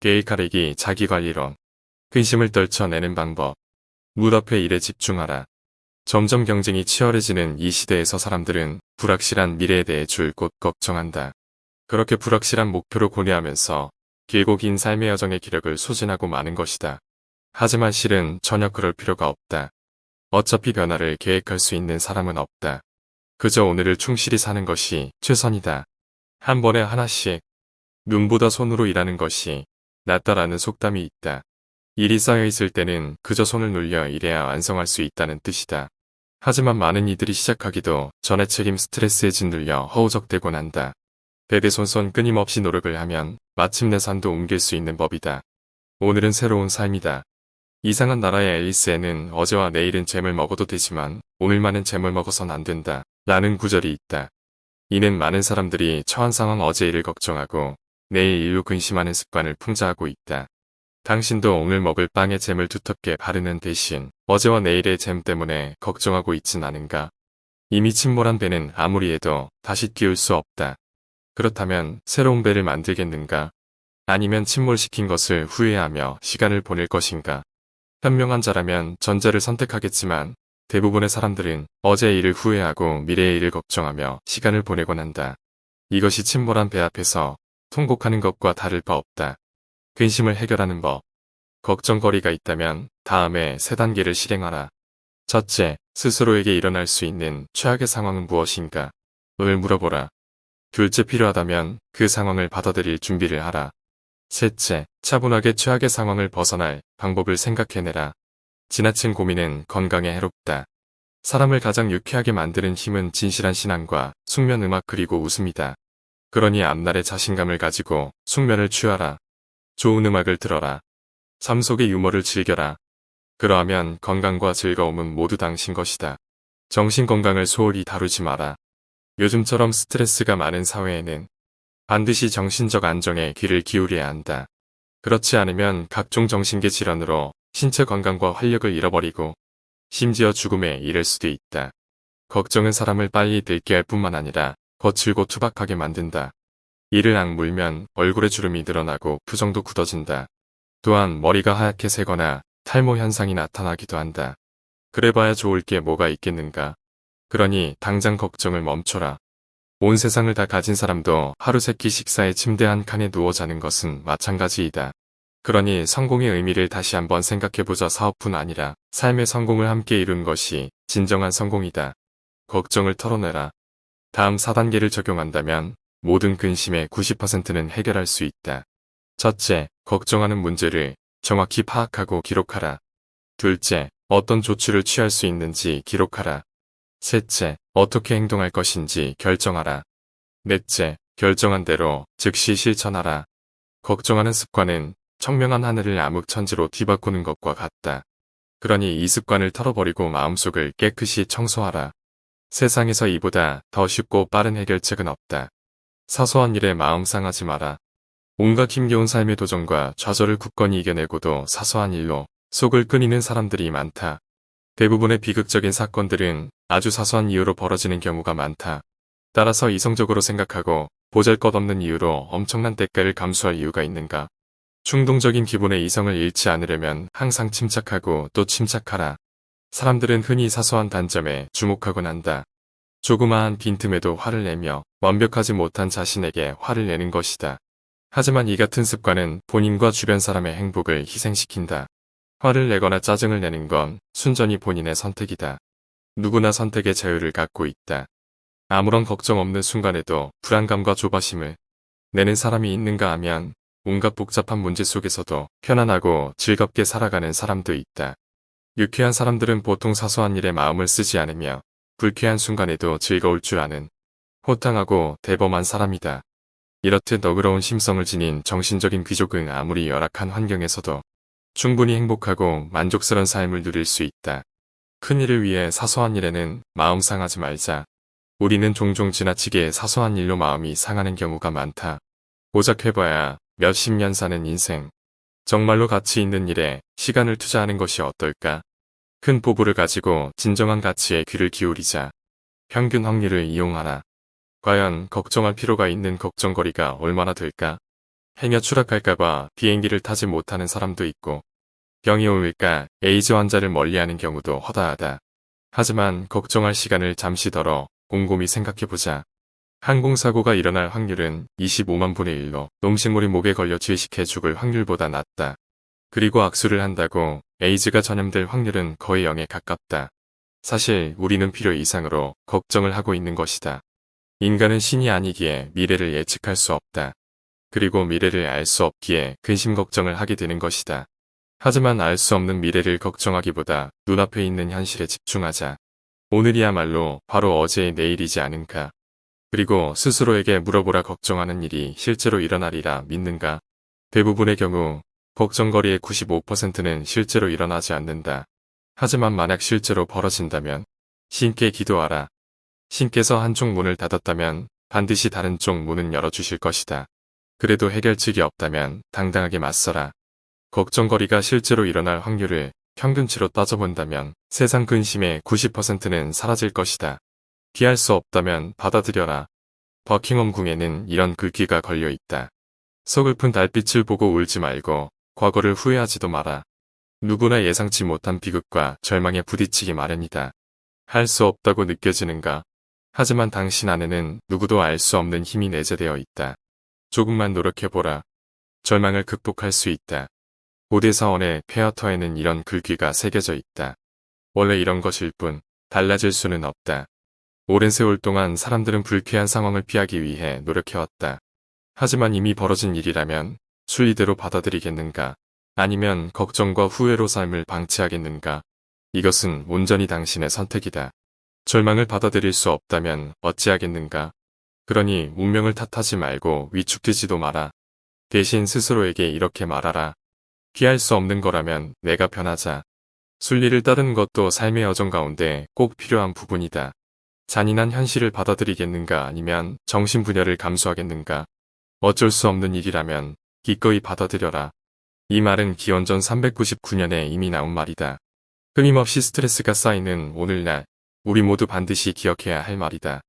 계획하래기 자기관리론. 근심을 떨쳐내는 방법. 무덤의 일에 집중하라. 점점 경쟁이 치열해지는 이 시대에서 사람들은 불확실한 미래에 대해 줄곧 걱정한다. 그렇게 불확실한 목표를 고려하면서 길고 긴 삶의 여정의 기력을 소진하고 마는 것이다. 하지만 실은 전혀 그럴 필요가 없다. 어차피 변화를 계획할 수 있는 사람은 없다. 그저 오늘을 충실히 사는 것이 최선이다. 한 번에 하나씩 눈보다 손으로 일하는 것이 낫다라는 속담이 있다. 일이 쌓여있을 때는 그저 손을 눌려 일해야 완성할 수 있다는 뜻이다. 하지만 많은 이들이 시작하기도 전에 책임 스트레스에 짓눌려 허우적대곤 한다. 대대손손 끊임없이 노력을 하면 마침내 산도 옮길 수 있는 법이다. 오늘은 새로운 삶이다. 이상한 나라의 앨리스에는 어제와 내일은 잼을 먹어도 되지만 오늘만은 잼을 먹어선 안 된다. 라는 구절이 있다. 이는 많은 사람들이 처한 상황 어제 일을 걱정하고 내일 일로 근심하는 습관을 풍자하고 있다. 당신도 오늘 먹을 빵에 잼을 두텁게 바르는 대신 어제와 내일의 잼 때문에 걱정하고 있진 않은가? 이미 침몰한 배는 아무리 해도 다시 띄울 수 없다. 그렇다면 새로운 배를 만들겠는가? 아니면 침몰시킨 것을 후회하며 시간을 보낼 것인가? 현명한 자라면 전자를 선택하겠지만 대부분의 사람들은 어제의 일을 후회하고 미래의 일을 걱정하며 시간을 보내곤 한다. 이것이 침몰한 배 앞에서 통곡하는 것과 다를 바 없다. 근심을 해결하는 법. 걱정거리가 있다면 다음에 세 단계를 실행하라. 첫째, 스스로에게 일어날 수 있는 최악의 상황은 무엇인가? 을 물어보라. 둘째, 필요하다면 그 상황을 받아들일 준비를 하라. 셋째, 차분하게 최악의 상황을 벗어날 방법을 생각해내라. 지나친 고민은 건강에 해롭다. 사람을 가장 유쾌하게 만드는 힘은 진실한 신앙과 숙면 음악 그리고 웃음이다. 그러니 앞날에 자신감을 가지고 숙면을 취하라. 좋은 음악을 들어라. 삶 속의 유머를 즐겨라. 그러하면 건강과 즐거움은 모두 당신 것이다. 정신 건강을 소홀히 다루지 마라. 요즘처럼 스트레스가 많은 사회에는 반드시 정신적 안정에 귀를 기울여야 한다. 그렇지 않으면 각종 정신계 질환으로 신체 건강과 활력을 잃어버리고 심지어 죽음에 이를 수도 있다. 걱정은 사람을 빨리 늙게 할 뿐만 아니라 거칠고 투박하게 만든다. 이를 악물면 얼굴에 주름이 늘어나고 표정도 굳어진다. 또한 머리가 하얗게 새거나 탈모 현상이 나타나기도 한다. 그래봐야 좋을 게 뭐가 있겠는가. 그러니 당장 걱정을 멈춰라. 온 세상을 다 가진 사람도 하루 세끼 식사에 침대 한 칸에 누워 자는 것은 마찬가지이다. 그러니 성공의 의미를 다시 한번 생각해보자. 사업뿐 아니라 삶의 성공을 함께 이룬 것이 진정한 성공이다. 걱정을 털어내라. 다음 4단계를 적용한다면 모든 근심의 90%는 해결할 수 있다. 첫째, 걱정하는 문제를 정확히 파악하고 기록하라. 둘째, 어떤 조치를 취할 수 있는지 기록하라. 셋째, 어떻게 행동할 것인지 결정하라. 넷째, 결정한 대로 즉시 실천하라. 걱정하는 습관은 청명한 하늘을 암흑천지로 뒤바꾸는 것과 같다. 그러니 이 습관을 털어버리고 마음속을 깨끗이 청소하라. 세상에서 이보다 더 쉽고 빠른 해결책은 없다. 사소한 일에 마음 상하지 마라. 온갖 힘겨운 삶의 도전과 좌절을 굳건히 이겨내고도 사소한 일로 속을 끓이는 사람들이 많다. 대부분의 비극적인 사건들은 아주 사소한 이유로 벌어지는 경우가 많다. 따라서 이성적으로 생각하고 보잘것없는 이유로 엄청난 대가를 감수할 이유가 있는가? 충동적인 기분에 이성을 잃지 않으려면 항상 침착하고 또 침착하라. 사람들은 흔히 사소한 단점에 주목하곤 한다. 조그마한 빈틈에도 화를 내며 완벽하지 못한 자신에게 화를 내는 것이다. 하지만 이 같은 습관은 본인과 주변 사람의 행복을 희생시킨다. 화를 내거나 짜증을 내는 건 순전히 본인의 선택이다. 누구나 선택의 자유를 갖고 있다. 아무런 걱정 없는 순간에도 불안감과 조바심을 내는 사람이 있는가 하면 온갖 복잡한 문제 속에서도 편안하고 즐겁게 살아가는 사람도 있다. 유쾌한 사람들은 보통 사소한 일에 마음을 쓰지 않으며 불쾌한 순간에도 즐거울 줄 아는 호탕하고 대범한 사람이다. 이렇듯 너그러운 심성을 지닌 정신적인 귀족은 아무리 열악한 환경에서도 충분히 행복하고 만족스러운 삶을 누릴 수 있다. 큰일을 위해 사소한 일에는 마음 상하지 말자. 우리는 종종 지나치게 사소한 일로 마음이 상하는 경우가 많다. 고작 해봐야 몇십 년 사는 인생. 정말로 가치 있는 일에 시간을 투자하는 것이 어떨까? 큰 포부를 가지고 진정한 가치에 귀를 기울이자. 평균 확률을 이용하라. 과연 걱정할 필요가 있는 걱정거리가 얼마나 될까? 행여 추락할까봐 비행기를 타지 못하는 사람도 있고, 병이 옮을까 에이즈 환자를 멀리하는 경우도 허다하다. 하지만 걱정할 시간을 잠시 덜어 곰곰이 생각해보자. 항공사고가 일어날 확률은 25만 분의 1로 음식물이 목에 걸려 질식해 죽을 확률보다 낮다. 그리고 악수를 한다고 에이즈가 전염될 확률은 거의 0에 가깝다. 사실 우리는 필요 이상으로 걱정을 하고 있는 것이다. 인간은 신이 아니기에 미래를 예측할 수 없다. 그리고 미래를 알 수 없기에 근심 걱정을 하게 되는 것이다. 하지만 알 수 없는 미래를 걱정하기보다 눈앞에 있는 현실에 집중하자. 오늘이야말로 바로 어제의 내일이지 않은가. 그리고 스스로에게 물어보라 걱정하는 일이 실제로 일어나리라 믿는가? 대부분의 경우 걱정거리의 95%는 실제로 일어나지 않는다. 하지만 만약 실제로 벌어진다면 신께 기도하라. 신께서 한쪽 문을 닫았다면 반드시 다른 쪽 문은 열어주실 것이다. 그래도 해결책이 없다면 당당하게 맞서라. 걱정거리가 실제로 일어날 확률을 평균치로 따져본다면 세상 근심의 90%는 사라질 것이다. 피할 수 없다면 받아들여라. 버킹엄 궁에는 이런 글귀가 걸려 있다. 서글픈 달빛을 보고 울지 말고 과거를 후회하지도 마라. 누구나 예상치 못한 비극과 절망에 부딪히기 마련이다. 할 수 없다고 느껴지는가? 하지만 당신 안에는 누구도 알 수 없는 힘이 내재되어 있다. 조금만 노력해보라. 절망을 극복할 수 있다. 고대사원의 페어터에는 이런 글귀가 새겨져 있다. 원래 이런 것일 뿐 달라질 수는 없다. 오랜 세월 동안 사람들은 불쾌한 상황을 피하기 위해 노력해왔다. 하지만 이미 벌어진 일이라면 순리대로 받아들이겠는가? 아니면 걱정과 후회로 삶을 방치하겠는가? 이것은 온전히 당신의 선택이다. 절망을 받아들일 수 없다면 어찌하겠는가? 그러니 운명을 탓하지 말고 위축되지도 마라. 대신 스스로에게 이렇게 말하라. 피할 수 없는 거라면 내가 변하자. 순리를 따르는 것도 삶의 여정 가운데 꼭 필요한 부분이다. 잔인한 현실을 받아들이겠는가 아니면 정신분열을 감수하겠는가. 어쩔 수 없는 일이라면 기꺼이 받아들여라. 이 말은 기원전 399년에 이미 나온 말이다. 끊임없이 스트레스가 쌓이는 오늘날 우리 모두 반드시 기억해야 할 말이다.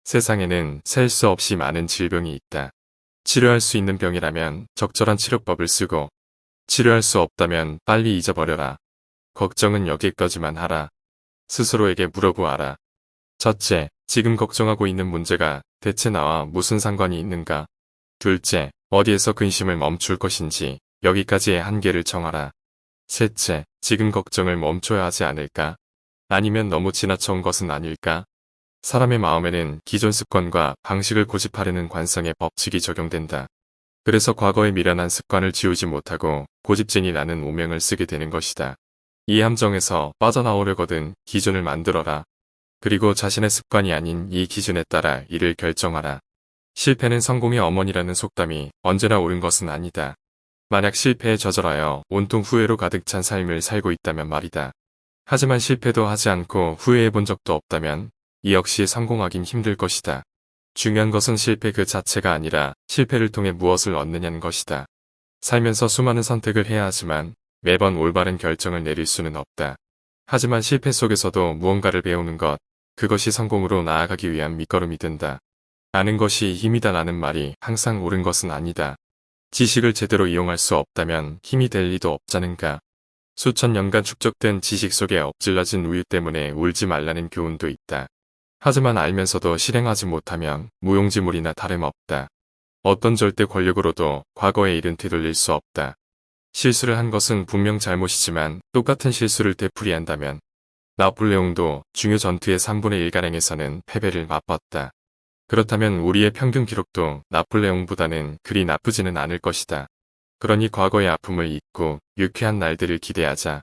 세상에는 셀 수 없이 많은 질병이 있다. 치료할 수 있는 병이라면 적절한 치료법을 쓰고 치료할 수 없다면 빨리 잊어버려라. 걱정은 여기까지만 하라. 스스로에게 물어보아라. 첫째, 지금 걱정하고 있는 문제가 대체 나와 무슨 상관이 있는가? 둘째, 어디에서 근심을 멈출 것인지 여기까지의 한계를 정하라. 셋째, 지금 걱정을 멈춰야 하지 않을까? 아니면 너무 지나쳐온 것은 아닐까? 사람의 마음에는 기존 습관과 방식을 고집하려는 관성의 법칙이 적용된다. 그래서 과거의 미련한 습관을 지우지 못하고 고집쟁이라는 오명을 쓰게 되는 것이다. 이 함정에서 빠져나오려거든 기준을 만들어라. 그리고 자신의 습관이 아닌 이 기준에 따라 일을 결정하라. 실패는 성공의 어머니라는 속담이 언제나 옳은 것은 아니다. 만약 실패에 저절하여 온통 후회로 가득 찬 삶을 살고 있다면 말이다. 하지만 실패도 하지 않고 후회해 본 적도 없다면 이 역시 성공하긴 힘들 것이다. 중요한 것은 실패 그 자체가 아니라 실패를 통해 무엇을 얻느냐는 것이다. 살면서 수많은 선택을 해야 하지만 매번 올바른 결정을 내릴 수는 없다. 하지만 실패 속에서도 무언가를 배우는 것, 그것이 성공으로 나아가기 위한 밑거름이 된다. 아는 것이 힘이다라는 말이 항상 옳은 것은 아니다. 지식을 제대로 이용할 수 없다면 힘이 될 리도 없자는가. 수천 년간 축적된 지식 속에 엎질러진 우유 때문에 울지 말라는 교훈도 있다. 하지만 알면서도 실행하지 못하면 무용지물이나 다름없다. 어떤 절대 권력으로도 과거의 일은 되돌릴 수 없다. 실수를 한 것은 분명 잘못이지만 똑같은 실수를 되풀이한다면 나폴레옹도 중요 전투의 3분의 1가량에서는 패배를 맛봤다. 그렇다면 우리의 평균 기록도 나폴레옹보다는 그리 나쁘지는 않을 것이다. 그러니 과거의 아픔을 잊고 유쾌한 날들을 기대하자.